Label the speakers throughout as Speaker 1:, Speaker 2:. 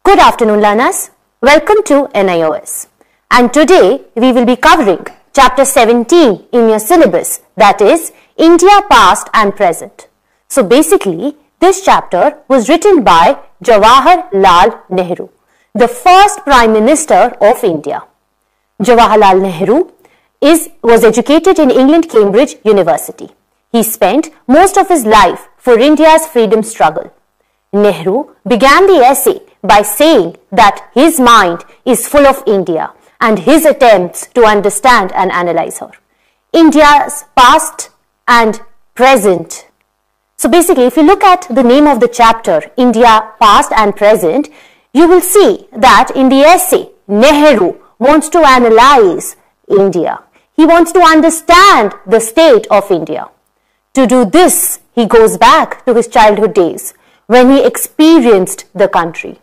Speaker 1: Good afternoon, learners. Welcome to Nios. And today we will be covering chapter 17 in your syllabus, that is India Past and Present. So basically, this chapter was written by Jawaharlal Nehru, the first Prime Minister of India. Jawaharlal Nehru was educated in England Cambridge University. He spent most of his life for India's freedom struggle. Nehru began the essay by saying that his mind is full of India and his attempts to understand and analyze her. India's past and present. So basically, if you look at the name of the chapter, India Past and Present, you will see that in the essay, Nehru wants to analyze India. He wants to understand the state of India. To do this, he goes back to his childhood days when he experienced the country.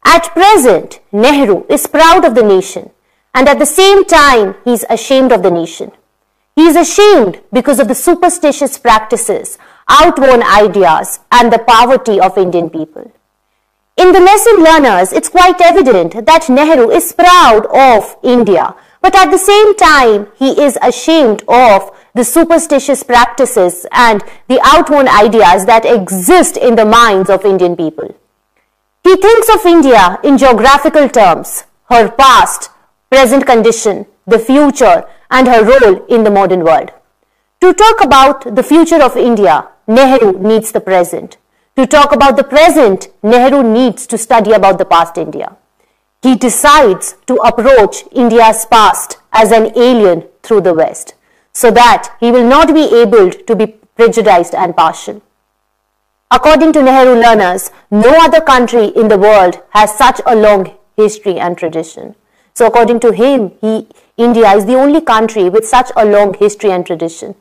Speaker 1: At present, Nehru is proud of the nation, and at the same time, he is ashamed of the nation. He is ashamed because of the superstitious practices, outworn ideas, and the poverty of Indian people. In the lesson, learners, it's quite evident that Nehru is proud of India, but at the same time, he is ashamed of the superstitious practices and the outworn ideas that exist in the minds of Indian people. He thinks of India in geographical terms, her past, present condition, the future, and her role in the modern world. To talk about the future of India, Nehru needs the present. To talk about the present, Nehru needs to study about the past India. He decides to approach India's past as an alien through the West, so that he will not be able to be prejudiced and partial. According to Nehru learners, no other country in the world has such a long history and tradition. So according to him, India is the only country with such a long history and tradition.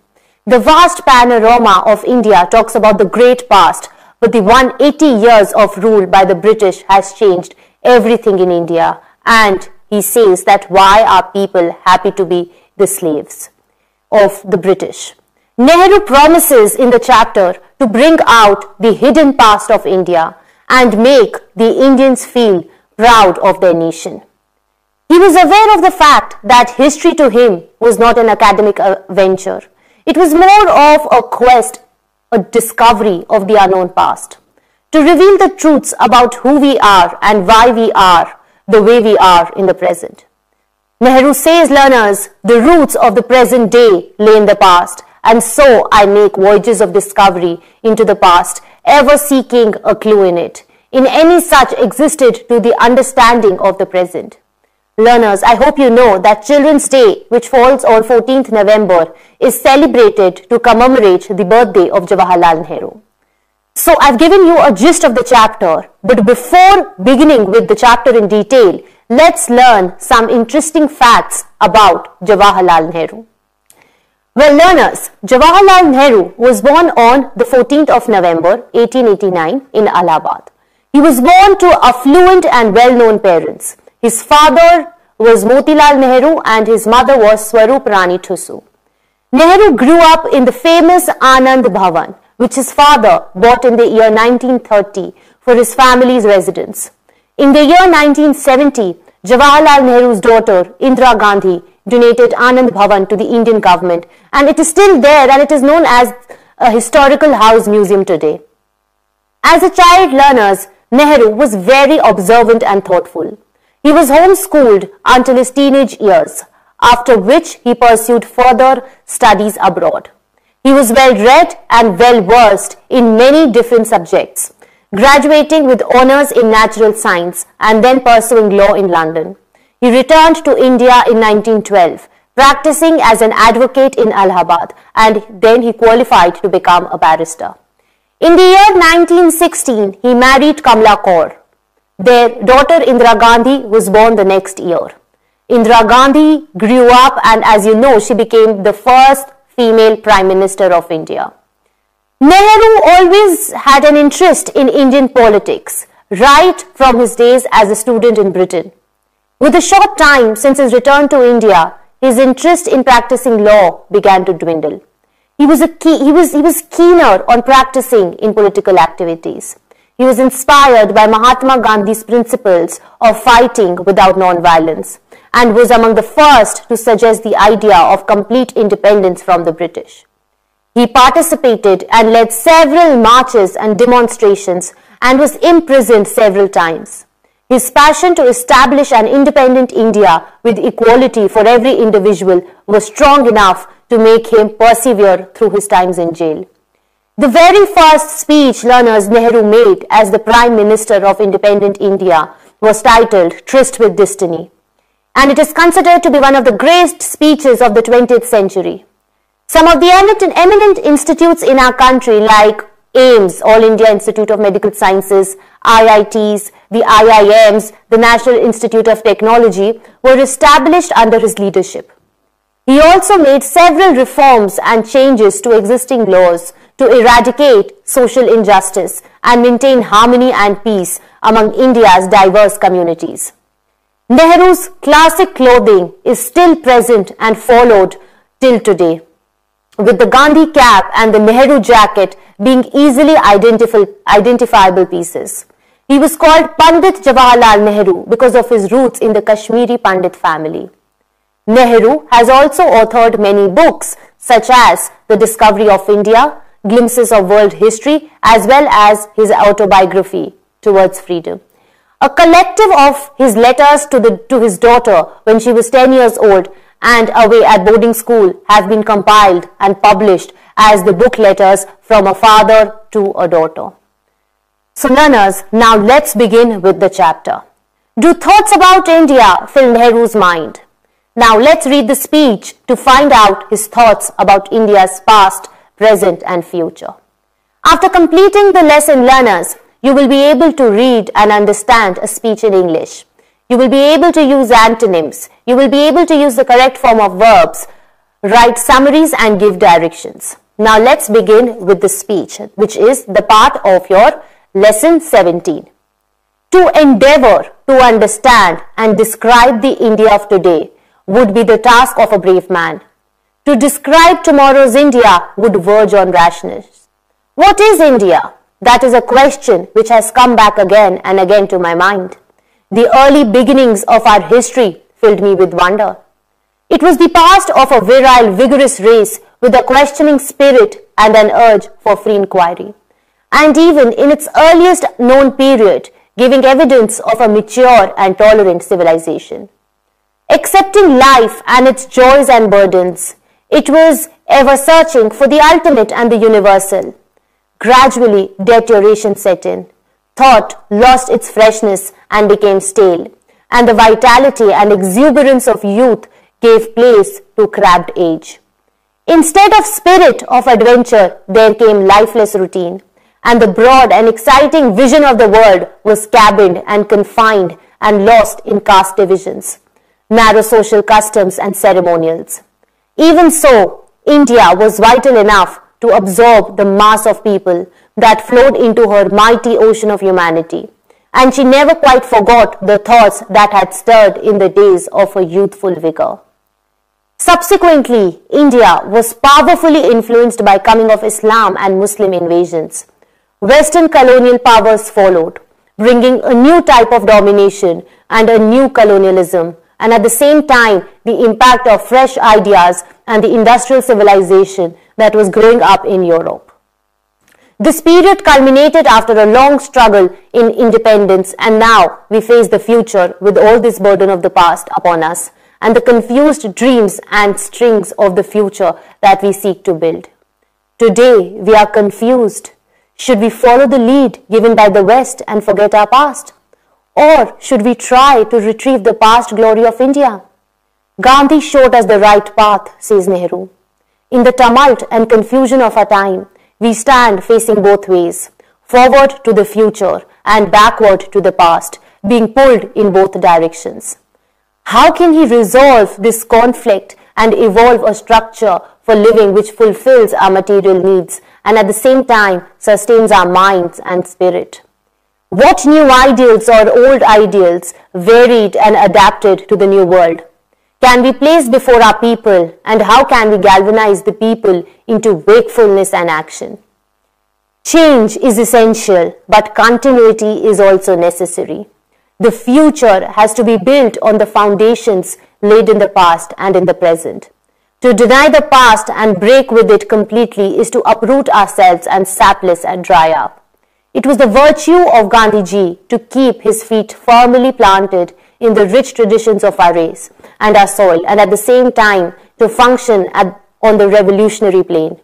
Speaker 1: The vast panorama of India talks about the great past, but the 180 years of rule by the British has changed everything in India, and he says that why are people happy to be the slaves of the British. Nehru promises in the chapter to bring out the hidden past of India and make the Indians feel proud of their nation. He was aware of the fact that history to him was not an academic venture. It was more of a quest, a discovery of the unknown past, to reveal the truths about who we are and why we are the way we are in the present. Nehru says, learners, the roots of the present day lay in the past, and so I make voyages of discovery into the past, ever seeking a clue in it. In any such existed to the understanding of the present. Learners, I hope you know that Children's Day, which falls on 14th November, is celebrated to commemorate the birthday of Jawaharlal Nehru. So I've given you a gist of the chapter, but before beginning with the chapter in detail, let's learn some interesting facts about Jawaharlal Nehru. Well, learners, Jawaharlal Nehru was born on the 14th of November 1889 in Allahabad. He was born to affluent and well-known parents. His father was Motilal Nehru and his mother was Swarup Rani Thusu. Nehru grew up in the famous Anand Bhavan, which his father bought in the year 1930 for his family's residence. In the year 1970, Jawaharlal Nehru's daughter, Indira Gandhi, donated Anand Bhavan to the Indian government, and it is still there and it is known as a historical house museum today. As a child, learners, Nehru was very observant and thoughtful. He was homeschooled until his teenage years, after which he pursued further studies abroad. He was well-read and well-versed in many different subjects, graduating with honours in natural science and then pursuing law in London. He returned to India in 1912, practicing as an advocate in Allahabad, and then he qualified to become a barrister. In the year 1916, he married Kamla Kaur. Their daughter Indira Gandhi was born the next year. Indira Gandhi grew up and, as you know, she became the first female Prime Minister of India. Nehru always had an interest in Indian politics, right from his days as a student in Britain. With a short time since his return to India, his interest in practicing law began to dwindle. He was keener on practicing in political activities. He was inspired by Mahatma Gandhi's principles of fighting without non-violence and was among the first to suggest the idea of complete independence from the British. He participated and led several marches and demonstrations and was imprisoned several times. His passion to establish an independent India with equality for every individual was strong enough to make him persevere through his times in jail. The very first speech learners Nehru made as the Prime Minister of independent India was titled Tryst with Destiny, and it is considered to be one of the greatest speeches of the 20th century. Some of the eminent institutes in our country like AIIMS, All India Institute of Medical Sciences, IITs, the IIMs, the National Institute of Technology were established under his leadership. He also made several reforms and changes to existing laws to eradicate social injustice and maintain harmony and peace among India's diverse communities. Nehru's classic clothing is still present and followed till today, with the Gandhi cap and the Nehru jacket being easily identifiable pieces. He was called Pandit Jawaharlal Nehru because of his roots in the Kashmiri Pandit family. Nehru has also authored many books such as The Discovery of India, Glimpses of World History, as well as his autobiography, Towards Freedom. A collective of his letters to his daughter when she was 10 years old and away at boarding school have been compiled and published as the book Letters from a Father to a Daughter. So learners, now let's begin with the chapter. Do thoughts about India fill Nehru's mind? Now let's read the speech to find out his thoughts about India's past, present and future. After completing the lesson, learners, you will be able to read and understand a speech in English. You will be able to use antonyms. You will be able to use the correct form of verbs, write summaries and give directions. Now let's begin with the speech, which is the part of your lesson 17. To endeavor to understand and describe the India of today would be the task of a brave man. To describe tomorrow's India would verge on rashness. What is India? That is a question which has come back again and again to my mind. The early beginnings of our history filled me with wonder. It was the past of a virile, vigorous race with a questioning spirit and an urge for free inquiry. And even in its earliest known period, giving evidence of a mature and tolerant civilization. Accepting life and its joys and burdens, it was ever searching for the ultimate and the universal. Gradually, deterioration set in. Thought lost its freshness and became stale, and the vitality and exuberance of youth gave place to crabbed age. Instead of spirit of adventure, there came lifeless routine, and the broad and exciting vision of the world was cabined and confined and lost in caste divisions, narrow social customs and ceremonials. Even so, India was vital enough to absorb the mass of people that flowed into her mighty ocean of humanity, and she never quite forgot the thoughts that had stirred in the days of her youthful vigor. Subsequently, India was powerfully influenced by coming of Islam and Muslim invasions. Western colonial powers followed, bringing a new type of domination and a new colonialism, and at the same time the impact of fresh ideas and the industrial civilization that was growing up in Europe. This period culminated after a long struggle in independence, and now we face the future with all this burden of the past upon us and the confused dreams and strings of the future that we seek to build. Today we are confused. Should we follow the lead given by the West and forget our past? Or should we try to retrieve the past glory of India? Gandhi showed us the right path, says Nehru. In the tumult and confusion of our time, we stand facing both ways, forward to the future and backward to the past, being pulled in both directions. How can he resolve this conflict and evolve a structure for living which fulfills our material needs and at the same time sustains our minds and spirit? What new ideals or old ideals, varied and adapted to the new world, can be placed before our people, and how can we galvanize the people into wakefulness and action? Change is essential, but continuity is also necessary. The future has to be built on the foundations laid in the past and in the present. To deny the past and break with it completely is to uproot ourselves and sapless and dry up. It was the virtue of Gandhiji to keep his feet firmly planted in the rich traditions of our race and our soil, and at the same time to function on the revolutionary plane.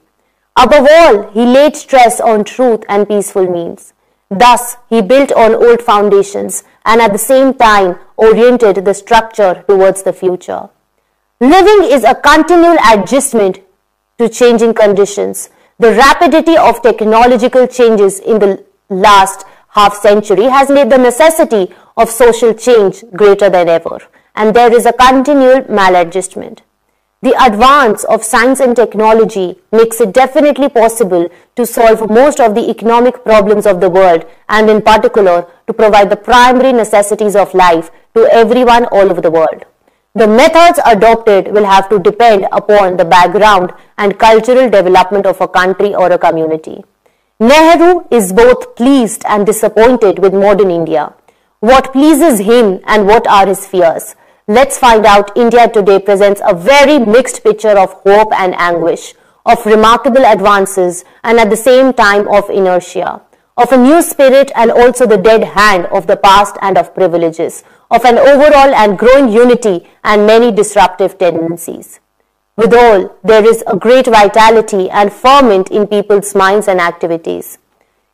Speaker 1: Above all, he laid stress on truth and peaceful means. Thus, he built on old foundations and at the same time oriented the structure towards the future. Living is a continual adjustment to changing conditions. The rapidity of technological changes in the last half century has made the necessity of social change greater than ever, and there is a continual maladjustment. The advance of science and technology makes it definitely possible to solve most of the economic problems of the world, and in particular to provide the primary necessities of life to everyone all over the world. The methods adopted will have to depend upon the background and cultural development of a country or a community. Nehru is both pleased and disappointed with modern India. What pleases him and what are his fears? Let's find out. India today presents a very mixed picture of hope and anguish, of remarkable advances and at the same time of inertia, of a new spirit and also the dead hand of the past and of privileges, of an overall and growing unity and many disruptive tendencies. Withal, there is a great vitality and ferment in people's minds and activities.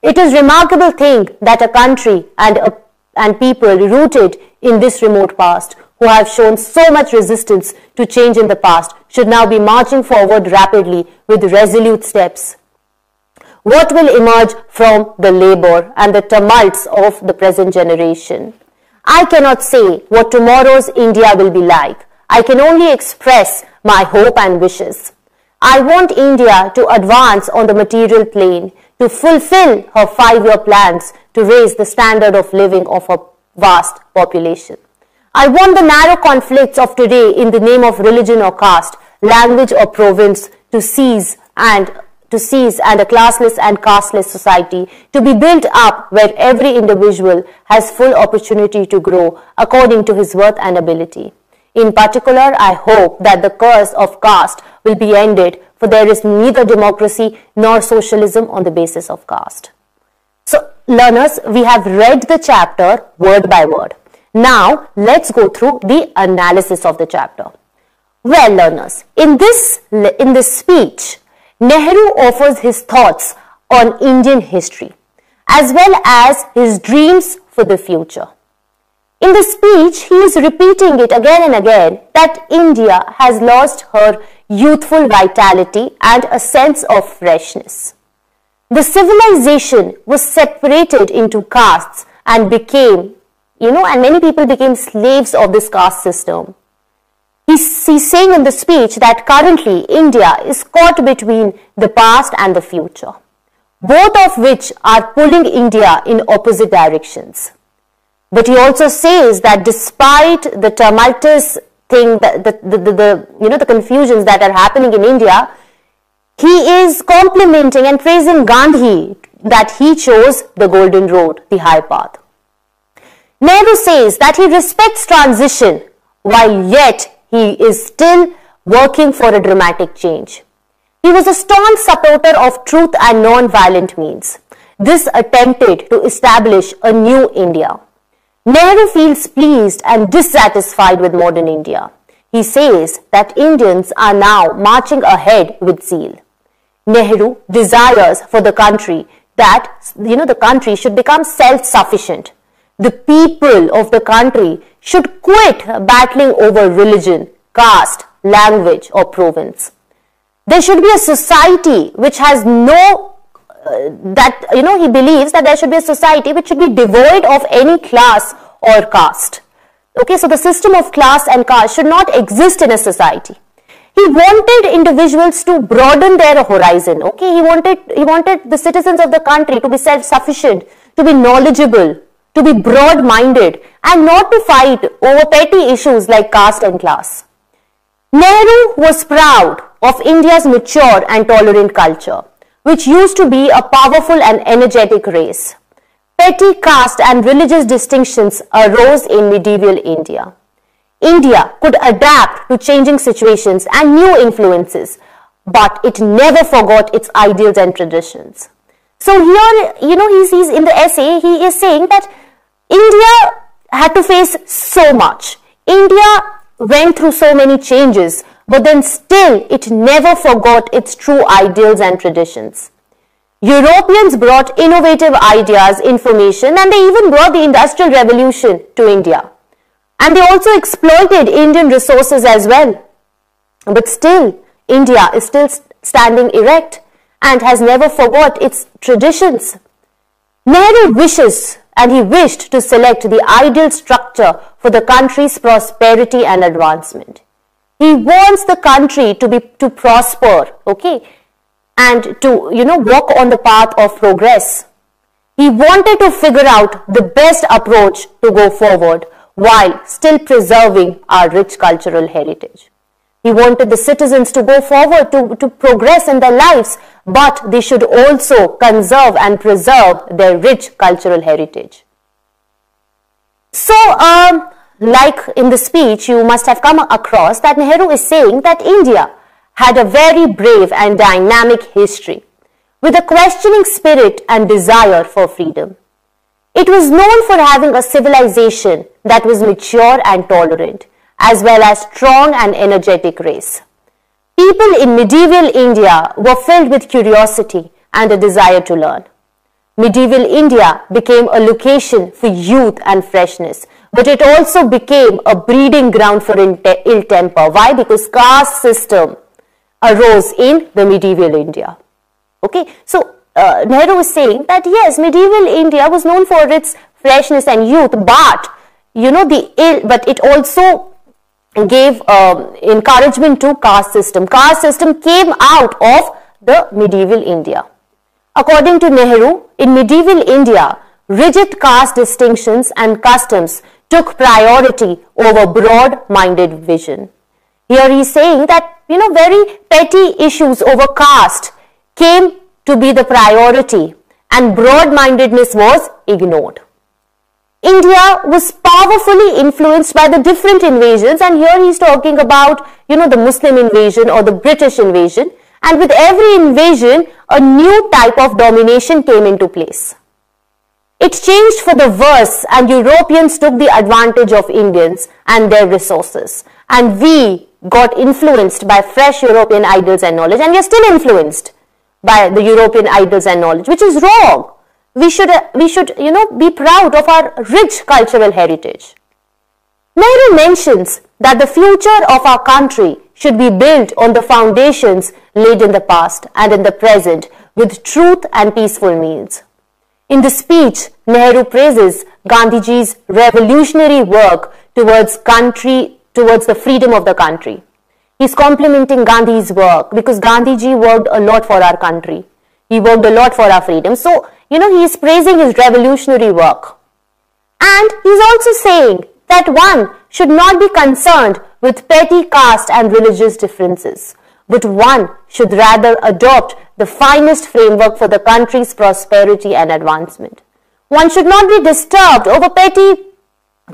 Speaker 1: It is a remarkable thing that a country and people rooted in this remote past, who have shown so much resistance to change in the past, should now be marching forward rapidly with resolute steps. What will emerge from the labor and the tumults of the present generation? I cannot say what tomorrow's India will be like. I can only express my hope and wishes. I want India to advance on the material plane, to fulfill her 5-year plans to raise the standard of living of a vast population. I want the narrow conflicts of today in the name of religion or caste, language or province to cease and a classless and casteless society to be built up where every individual has full opportunity to grow according to his worth and ability. In particular, I hope that the curse of caste will be ended, for there is neither democracy nor socialism on the basis of caste. So, learners, we have read the chapter word by word. Now, let's go through the analysis of the chapter. Well, learners, in this speech, Nehru offers his thoughts on Indian history, as well as his dreams for the future. In the speech, he is repeating it again and again that India has lost her youthful vitality and a sense of freshness. The civilization was separated into castes and became, and many people became slaves of this caste system. He's saying in the speech that currently India is caught between the past and the future, both of which are pulling India in opposite directions. But he also says that despite the tumultuous thing, the confusions that are happening in India, he is complimenting and praising Gandhi that he chose the golden road, the high path. Nehru says that he respects transition, while yet he is still working for a dramatic change. He was a staunch supporter of truth and non-violent means. This attempted to establish a new India. Nehru feels pleased and dissatisfied with modern India. He says that Indians are now marching ahead with zeal. Nehru desires for the country that, the country should become self-sufficient. The people of the country should quit battling over religion, caste, language or province. There should be a society which has he believes that there should be a society which should be devoid of any class or caste. Okay, so the system of class and caste should not exist in a society. He wanted individuals to broaden their horizon. Okay, he wanted the citizens of the country to be self-sufficient, to be knowledgeable, to be broad-minded, and not to fight over petty issues like caste and class. Nehru was proud of India's mature and tolerant culture, which used to be a powerful and energetic race. Petty caste and religious distinctions arose in medieval India. India could adapt to changing situations and new influences, but it never forgot its ideals and traditions. So here, he's in the essay, he is saying that India had to face so much. India went through so many changes, but then still it never forgot its true ideals and traditions. Europeans brought innovative ideas, information, and they even brought the Industrial Revolution to India. And they also exploited Indian resources as well. But still, India is still standing erect and has never forgot its traditions. Nehru wishes, and he wished to select the ideal structure for the country's prosperity and advancement. He wants the country to prosper, okay, and to, walk on the path of progress. He wanted to figure out the best approach to go forward while still preserving our rich cultural heritage. He wanted the citizens to go forward, to progress in their lives, but they should also conserve and preserve their rich cultural heritage. So, like in the speech, you must have come across that Nehru is saying that India had a very brave and dynamic history with a questioning spirit and desire for freedom. It was known for having a civilization that was mature and tolerant, as well as strong and energetic race. People in medieval India were filled with curiosity and a desire to learn. Medieval India became a location for youth and freshness, but it also became a breeding ground for ill temper. Why? Because caste system arose in the medieval India. Okay, so Nehru is saying that yes, medieval India was known for its freshness and youth, but but it also gave encouragement to caste system. Caste system came out of the medieval India. According to Nehru, in medieval India, rigid caste distinctions and customs took priority over broad-minded vision. Here he is saying that, very petty issues over caste came to be the priority and broad-mindedness was ignored. India was powerfully influenced by the different invasions, and here he is talking about, the Muslim invasion or the British invasion, and with every invasion, a new type of domination came into place. It changed for the worse, and Europeans took the advantage of Indians and their resources, and we got influenced by fresh European ideals and knowledge, and we are still influenced by the European ideals and knowledge, which is wrong. We should be proud of our rich cultural heritage. Nehru mentions that the future of our country should be built on the foundations laid in the past and in the present with truth and peaceful means. In the speech, Nehru praises Gandhiji's revolutionary work towards the freedom of the country. He's complimenting Gandhi's work because Gandhiji worked a lot for our country. He worked a lot for our freedom. So, he is praising his revolutionary work. And he's also saying that one should not be concerned with petty caste and religious differences, but one should rather adopt the finest framework for the country's prosperity and advancement. One should not be disturbed over petty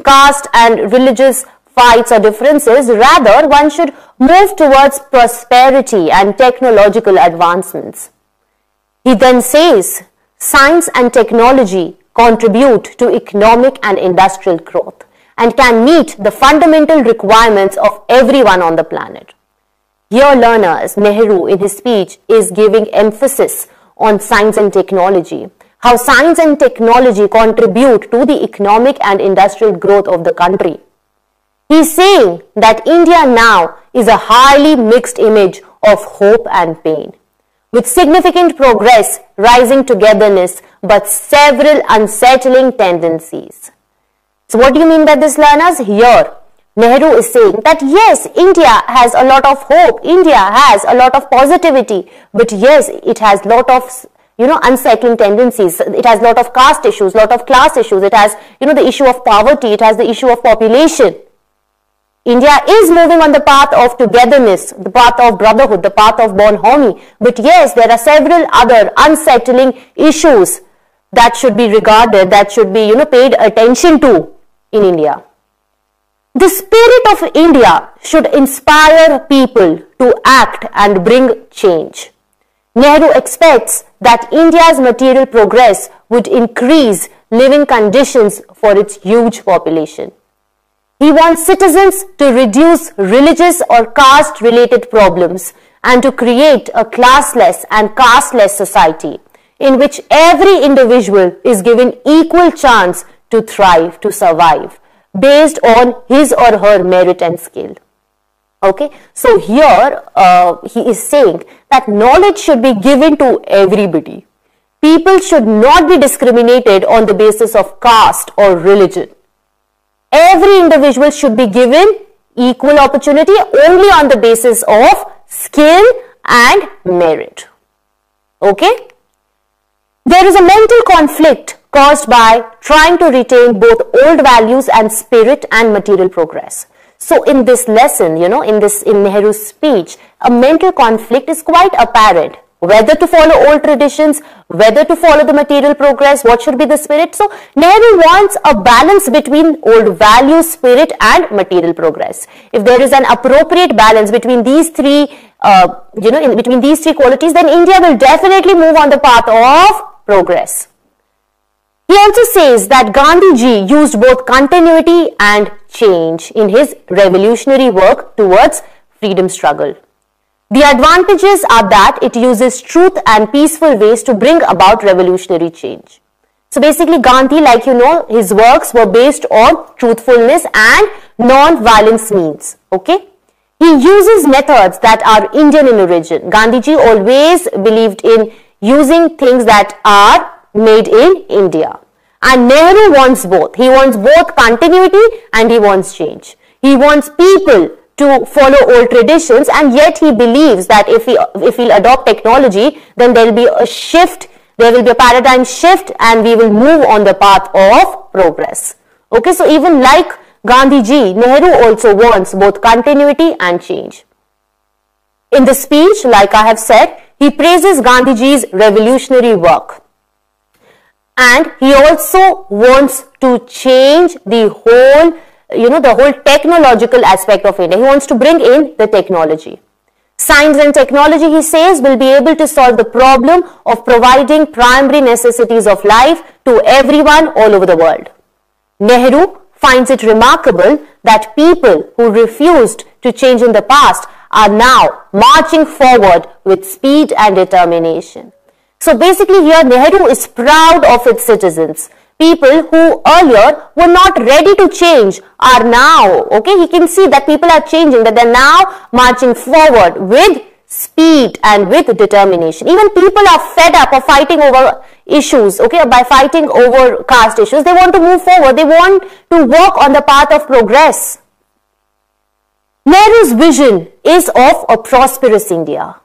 Speaker 1: caste and religious fights or differences. Rather, one should move towards prosperity and technological advancements. He then says, science and technology contribute to economic and industrial growth and can meet the fundamental requirements of everyone on the planet. Here, learners, Nehru in his speech is giving emphasis on science and technology, how science and technology contribute to the economic and industrial growth of the country. He is saying that India now is a highly mixed image of hope and pain, with significant progress, rising togetherness, but several unsettling tendencies. So what do you mean by this, learners? Here, Nehru is saying that yes, India has a lot of hope, India has a lot of positivity, but yes, it has a lot of unsettling tendencies. It has a lot of caste issues, lot of class issues. It has, the issue of poverty. It has the issue of population. India is moving on the path of togetherness, the path of brotherhood, the path of bonhomie. But yes, there are several other unsettling issues that should be regarded, that should be, paid attention to in India. The spirit of India should inspire people to act and bring change. Nehru expects that India's material progress would increase living conditions for its huge population. He wants citizens to reduce religious or caste-related problems and to create a classless and casteless society in which every individual is given equal chance to thrive, to survive, based on his or her merit and skill. Okay, so here he is saying that knowledge should be given to everybody. People should not be discriminated on the basis of caste or religion. Every individual should be given equal opportunity only on the basis of skill and merit. Okay? There is a mental conflict caused by trying to retain both old values and spirit and material progress. So in this lesson, in Nehru's speech, a mental conflict is quite apparent. Whether to follow old traditions, whether to follow the material progress, what should be the spirit. So Nehru wants a balance between old values, spirit and material progress. If there is an appropriate balance between these three, between these three qualities, then India will definitely move on the path of progress. He also says that Gandhiji used both continuity and change in his revolutionary work towards freedom struggle. The advantages are that it uses truth and peaceful ways to bring about revolutionary change. So basically Gandhi, like his works were based on truthfulness and non-violence means. Okay? He uses methods that are Indian in origin. Gandhiji always believed in using things that are made in India. And Nehru wants both. He wants both continuity and he wants change. He wants people to follow old traditions, and yet he believes that if we'll adopt technology, then there will be a shift, there will be a paradigm shift, and we will move on the path of progress. Okay, so even like Gandhiji, Nehru also wants both continuity and change. In the speech, like I have said, he praises Gandhiji's revolutionary work. And he also wants to change the whole the whole technological aspect of India. He wants to bring in the technology. Science and technology, he says, will be able to solve the problem of providing primary necessities of life to everyone all over the world. Nehru finds it remarkable that people who refused to change in the past are now marching forward with speed and determination. So basically here Nehru is proud of its citizens. People who earlier were not ready to change are now, okay, he can see that people are changing, that they're now marching forward with speed and with determination. Even people are fed up of fighting over issues, okay, by fighting over caste issues. They want to move forward. They want to work on the path of progress. Nehru's vision is of a prosperous India.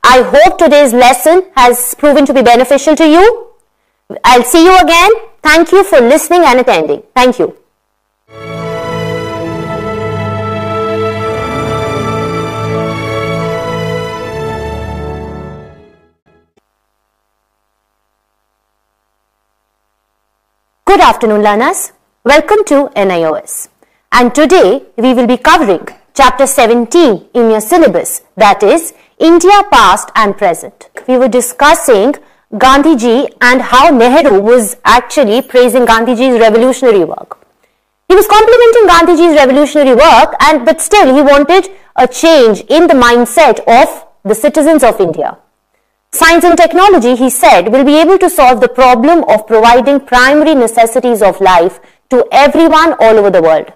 Speaker 1: I hope today's lesson has proven to be beneficial to you. I'll see you again. Thank you for listening and attending. Thank you. Good afternoon, learners. Welcome to Nios. And today we will be covering chapter 17 in your syllabus, that is India Past and Present. We were discussing Gandhiji and how Nehru was actually praising Gandhiji's revolutionary work. He was complimenting Gandhiji's revolutionary work, but still he wanted a change in the mindset of the citizens of India. Science and technology, he said, will be able to solve the problem of providing primary necessities of life to everyone all over the world.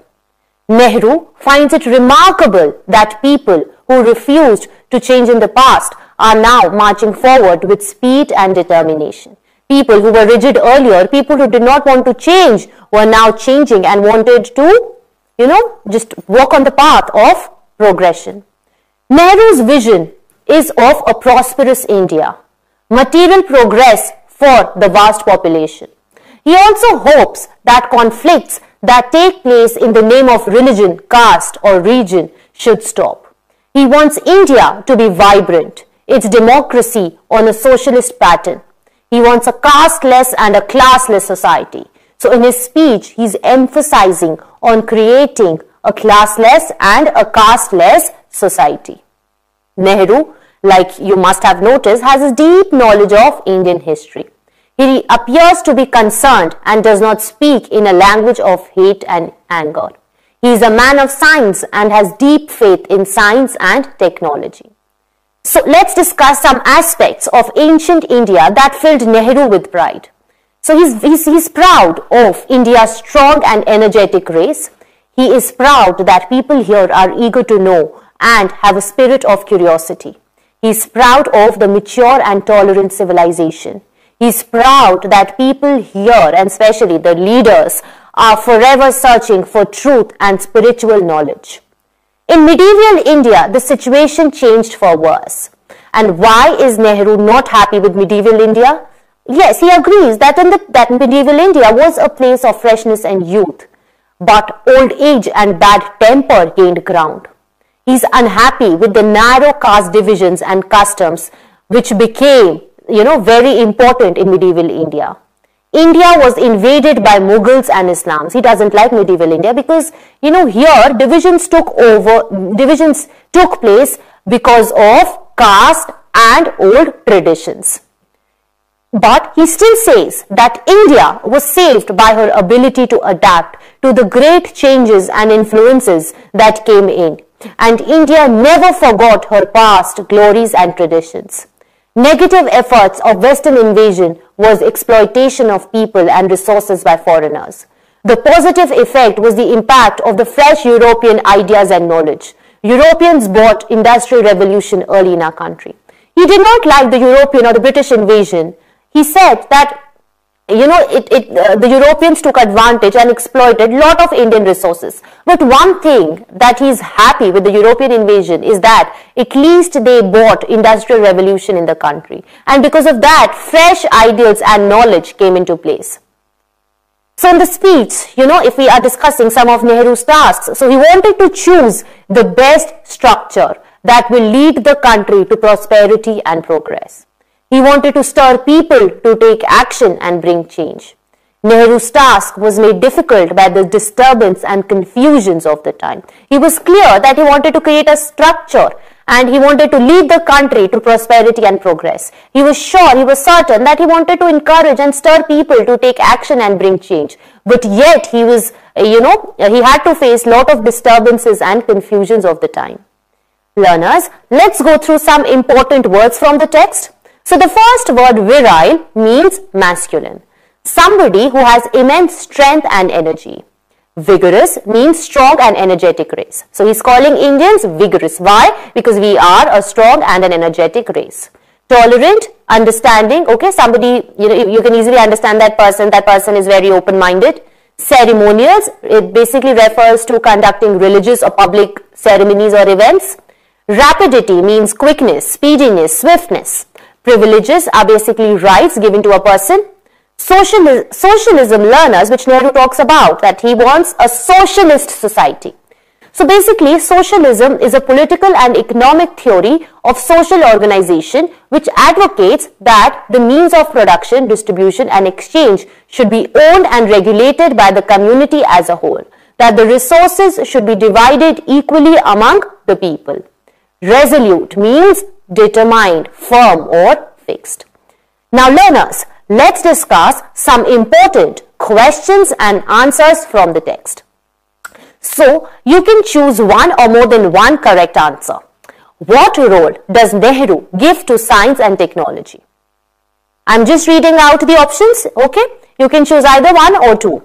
Speaker 1: Nehru finds it remarkable that people who refused to change in the past are now marching forward with speed and determination. People who were rigid earlier, people who did not want to change, were now changing and wanted to, just walk on the path of progression. Nehru's vision is of a prosperous India, material progress for the vast population. He also hopes that conflicts that take place in the name of religion, caste or region should stop. He wants India to be vibrant, its democracy on a socialist pattern. He wants a casteless and a classless society. So in his speech, he's emphasizing on creating a classless and a casteless society. Nehru, like you must have noticed, has a deep knowledge of Indian history. He appears to be concerned and does not speak in a language of hate and anger. He is a man of science and has deep faith in science and technology. So let's discuss some aspects of ancient India that filled Nehru with pride. So he's proud of India's strong and energetic race. He is proud that people here are eager to know and have a spirit of curiosity. He is proud of the mature and tolerant civilization. He is proud that people here, and especially the leaders, are forever searching for truth and spiritual knowledge. In medieval India, the situation changed for worse. And why is Nehru not happy with medieval India? Yes, he agrees that that medieval India was a place of freshness and youth, but old age and bad temper gained ground. He is unhappy with the narrow caste divisions and customs which became, very important in medieval India. India was invaded by Mughals and Islams. He doesn't like medieval India because, here divisions took place because of caste and old traditions. But he still says that India was saved by her ability to adapt to the great changes and influences that came in. And India never forgot her past glories and traditions. Negative efforts of Western invasion was exploitation of people and resources by foreigners. The positive effect was the impact of the fresh European ideas and knowledge. Europeans brought industrial revolution early in our country. He did not like the European or the British invasion. He said that the Europeans took advantage and exploited a lot of Indian resources. But one thing that he's happy with the European invasion is that at least they brought industrial revolution in the country. And because of that, fresh ideals and knowledge came into place. So in the speech, if we are discussing some of Nehru's tasks, so he wanted to choose the best structure that will lead the country to prosperity and progress. He wanted to stir people to take action and bring change. Nehru's task was made difficult by the disturbance and confusions of the time. He was clear that he wanted to create a structure and he wanted to lead the country to prosperity and progress. He was certain that he wanted to encourage and stir people to take action and bring change. But yet he was, he had to face a lot of disturbances and confusions of the time. Learners, let's go through some important words from the text. So the first word, virile, means masculine. Somebody who has immense strength and energy. Vigorous means strong and energetic race. So he's calling Indians vigorous. Why? Because we are a strong and an energetic race. Tolerant, understanding. Okay, somebody, you can easily understand that person. That person is very open-minded. Ceremonials, it basically refers to conducting religious or public ceremonies or events. Rapidity means quickness, speediness, swiftness. Privileges are basically rights given to a person. Socialism, learners, which Nehru talks about, that he wants a socialist society. So basically, socialism is a political and economic theory of social organization which advocates that the means of production, distribution and exchange should be owned and regulated by the community as a whole, that the resources should be divided equally among the people. Resolute means determined, firm or fixed. Now learners, let's discuss some important questions and answers from the text. So, you can choose one or more than one correct answer. What role does Nehru give to science and technology? I'm just reading out the options, okay? You can choose either one or two.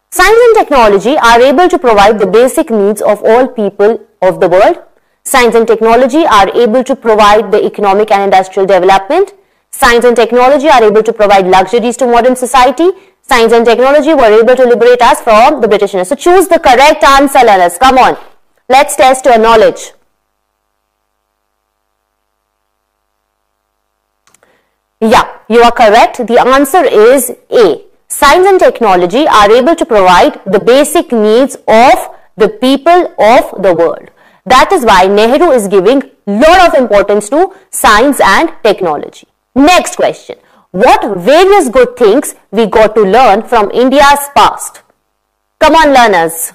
Speaker 1: Science and technology are able to provide the basic needs of all people of the world. Science and technology are able to provide the economic and industrial development. Science and technology are able to provide luxuries to modern society. Science and technology were able to liberate us from the Britishers. So choose the correct answer, learners. Come on. Let's test your knowledge. Yeah, you are correct. The answer is A. Science and technology are able to provide the basic needs of the people of the world. That is why Nehru is giving lot of importance to science and technology. Next question. What various good things we got to learn from India's past? Come on, learners.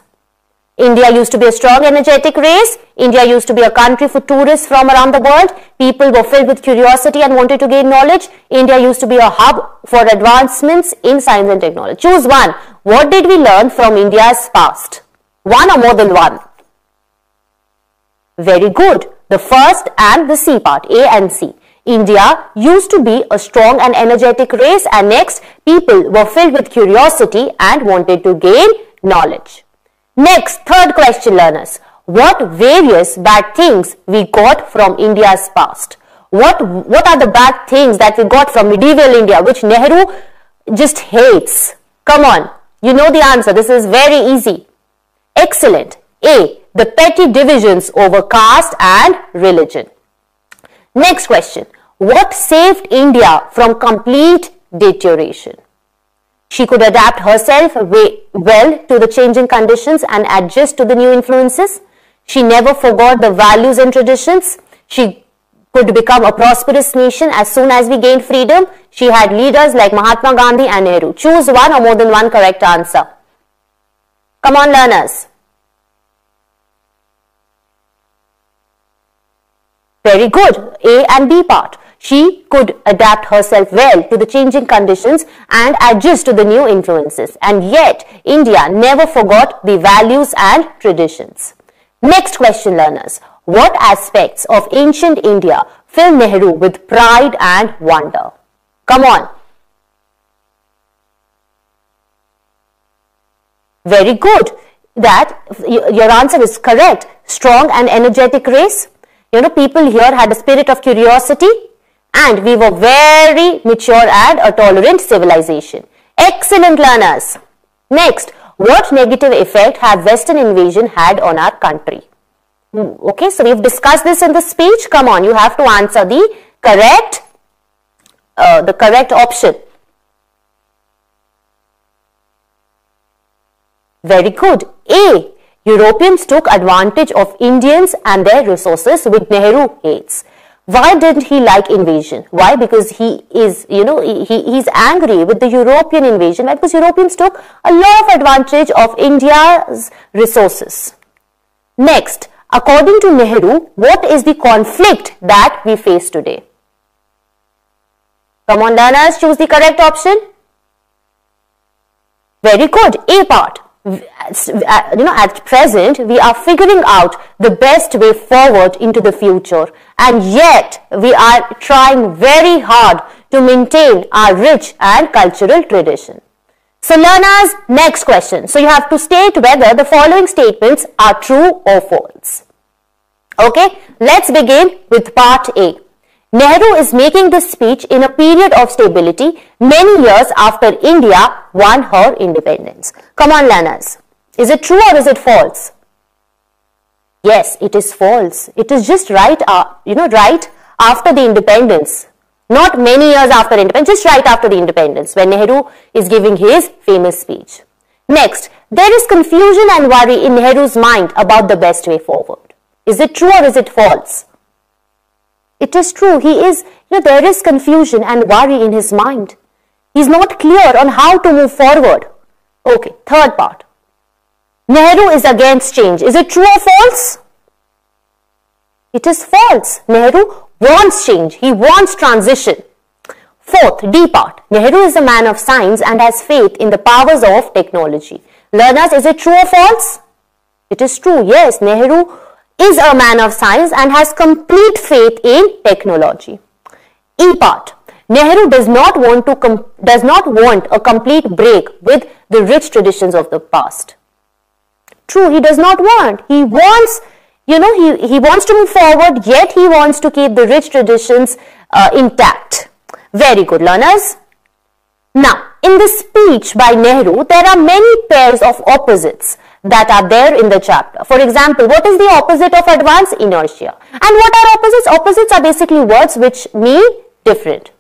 Speaker 1: India used to be a strong, energetic race. India used to be a country for tourists from around the world. People were filled with curiosity and wanted to gain knowledge. India used to be a hub for advancements in science and technology. Choose one. What did we learn from India's past? One or more than one? Very good. The first and the C part, A and C. India used to be a strong and energetic race, and next, people were filled with curiosity and wanted to gain knowledge. Next, third question, learners. What various bad things we got from India's past? What are the bad things that we got from medieval India, which Nehru just hates? Come on, you know the answer. This is very easy. Excellent. A. The petty divisions over caste and religion. Next question. What saved India from complete deterioration? She could adapt herself well to the changing conditions and adjust to the new influences. She never forgot the values and traditions. She could become a prosperous nation as soon as we gained freedom. She had leaders like Mahatma Gandhi and Nehru. Choose one or more than one correct answer. Come on, learners. Very good. A and B part. She could adapt herself well to the changing conditions and adjust to the new influences. And yet, India never forgot the values and traditions. Next question, learners. What aspects of ancient India fill Nehru with pride and wonder? Come on. Very good. That your answer is correct. Strong and energetic race. You know, people here had a spirit of curiosity, and we were very mature and a tolerant civilization. Excellent, learners. Next, what negative effect have Western invasion had on our country? Okay, so we've discussed this in the speech. Come on, you have to answer the correct option. Very good. A. Europeans took advantage of Indians and their resources, which Nehru hates. Why didn't he like invasion? Why? Because he is, he's angry with the European invasion. Why? Because Europeans took a lot of advantage of India's resources. Next, according to Nehru, what is the conflict that we face today? Come on, learners, choose the correct option. Very good. A part. At present, we are figuring out the best way forward into the future, and yet we are trying very hard to maintain our rich and cultural tradition. So, learners, next question. So, you have to state whether the following statements are true or false. Okay, let's begin with part A. Nehru is making this speech in a period of stability many years after India won her independence. Come on, learners. Is it true or is it false? Yes, it is false. It is just right after the independence. Not many years after independence, just right after the independence when Nehru is giving his famous speech. Next, there is confusion and worry in Nehru's mind about the best way forward. Is it true or is it false? It is true. There is confusion and worry in his mind. He is not clear on how to move forward. Okay, third part. Nehru is against change. Is it true or false? It is false. Nehru wants change. He wants transition. Fourth, D part. Nehru is a man of science and has faith in the powers of technology. Learners, is it true or false? It is true. Yes, Nehru is a man of science and has complete faith in technology. E part. Nehru does not want a complete break with the rich traditions of the past. True, he does not want. He wants, he wants to move forward, yet he wants to keep the rich traditions intact. Very good, learners. Now, in the speech by Nehru, there are many pairs of opposites that are there in the chapter. For example, what is the opposite of advance? Inertia. And what are opposites? Opposites are basically words which mean different.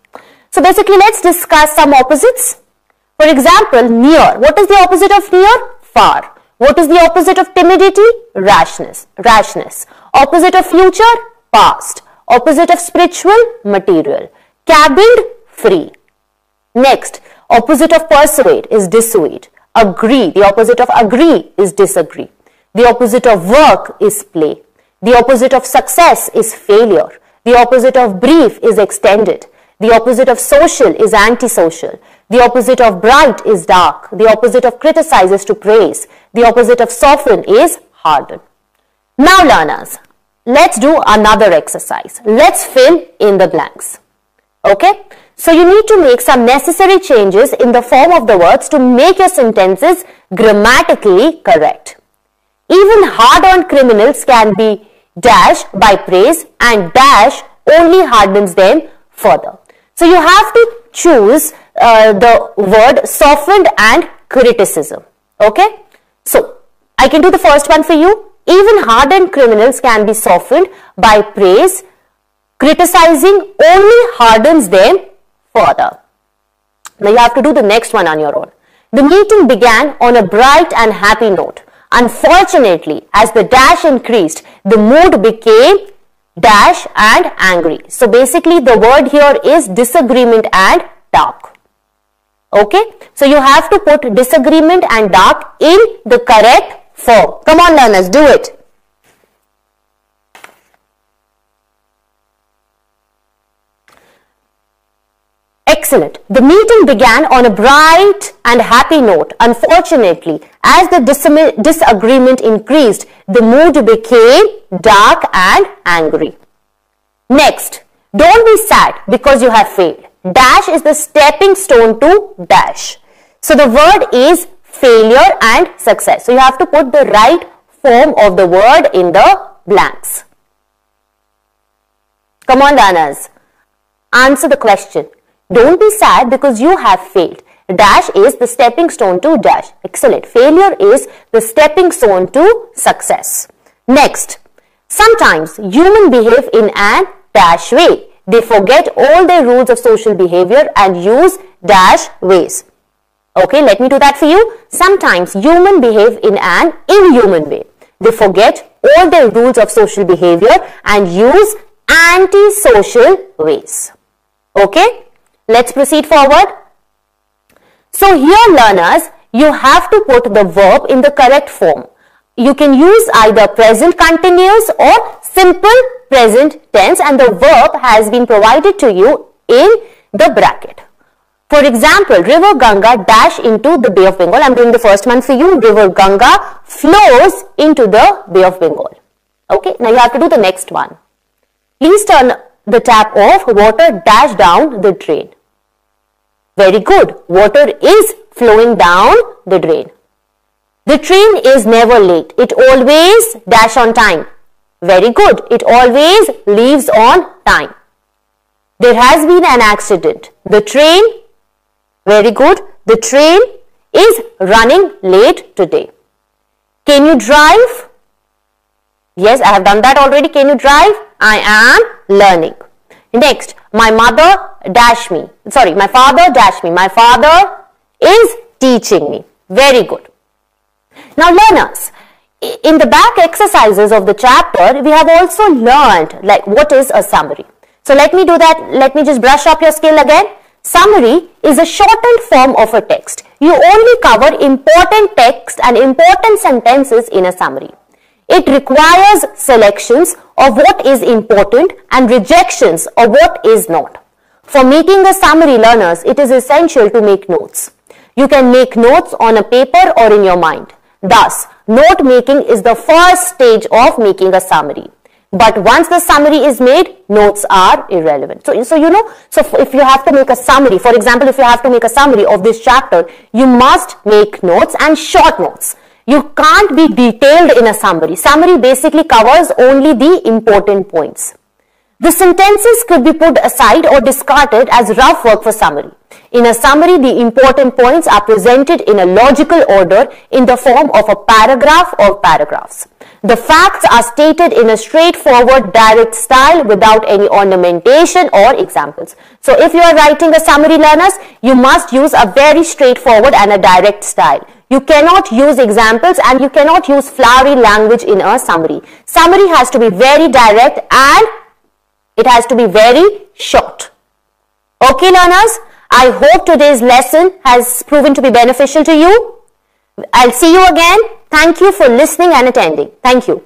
Speaker 1: So basically, let's discuss some opposites. For example, near. What is the opposite of near? Far. What is the opposite of timidity? Rashness. Opposite of future? Past. Opposite of spiritual? Material. Cabined? Free. Next, opposite of persuade is dissuade. Agree. The opposite of agree is disagree. The opposite of work is play. The opposite of success is failure. The opposite of brief is extended. The opposite of social is antisocial. The opposite of bright is dark. The opposite of criticize is to praise. The opposite of soften is harden. Now learners, let's do another exercise. Let's fill in the blanks. Okay? So you need to make some necessary changes in the form of the words to make your sentences grammatically correct. Even hard-earned criminals can be dash by praise and dash only hardens them further. So you have to choose the word softened and criticism. Okay? So I can do the first one for you. Even hardened criminals can be softened by praise. Criticizing only hardens them further. Now you have to do the next one on your own. The meeting began on a bright and happy note. Unfortunately, as the dash increased, the mood became dash and angry. So basically the word here is disagreement and dark. Okay? So you have to put disagreement and dark in the correct form. Come on learners, do it. Excellent. The meeting began on a bright and happy note. Unfortunately, as the disagreement increased, the mood became dark and angry. Next, don't be sad because you have failed. Dash is the stepping stone to dash. So the word is failure and success. So you have to put the right form of the word in the blanks. Come on, learners. Answer the question. Don't be sad because you have failed. Dash is the stepping stone to dash. Excellent. Failure is the stepping stone to success. Next, sometimes humans behave in an dash way. They forget all their rules of social behavior and use dash ways. Okay, let me do that for you. Sometimes humans behave in an inhuman way. They forget all their rules of social behavior and use antisocial ways. Okay? Let's proceed forward. So here learners, you have to put the verb in the correct form. You can use either present continuous or simple present tense and the verb has been provided to you in the bracket. For example, River Ganga dash into the Bay of Bengal. I'm doing the first one for you. River Ganga flows into the Bay of Bengal. Okay, now you have to do the next one. Please turn the tap off. Water dash down the drain. Very good. Water is flowing down the drain. The train is never late. It always dash on time. Very good. It always leaves on time. There has been an accident. The train, very good. The train is running late today. Can you drive? Yes, I have done that already. Can you drive? I am learning. Next, my mother dash me. Sorry, my father dash me. My father is teaching me. Very good. Now learners, in the back exercises of the chapter, we have also learned like what is a summary. So let me do that. Let me just brush up your skill again. Summary is a shortened form of a text. You only cover important text and important sentences in a summary. It requires selections of what is important and rejections of what is not. For making a summary, learners, it is essential to make notes. You can make notes on a paper or in your mind. Thus, note making is the first stage of making a summary. But once the summary is made, notes are irrelevant. So if you have to make a summary, for example, if you have to make a summary of this chapter, you must make notes and short notes. You can't be detailed in a summary. Summary basically covers only the important points. The sentences could be put aside or discarded as rough work for summary. In a summary, the important points are presented in a logical order in the form of a paragraph or paragraphs. The facts are stated in a straightforward, direct style without any ornamentation or examples. So if you are writing a summary, learners, you must use a very straightforward and a direct style. You cannot use examples and you cannot use flowery language in a summary. Summary has to be very direct and it has to be very short. Okay, learners, I hope today's lesson has proven to be beneficial to you. I'll see you again. Thank you for listening and attending. Thank you.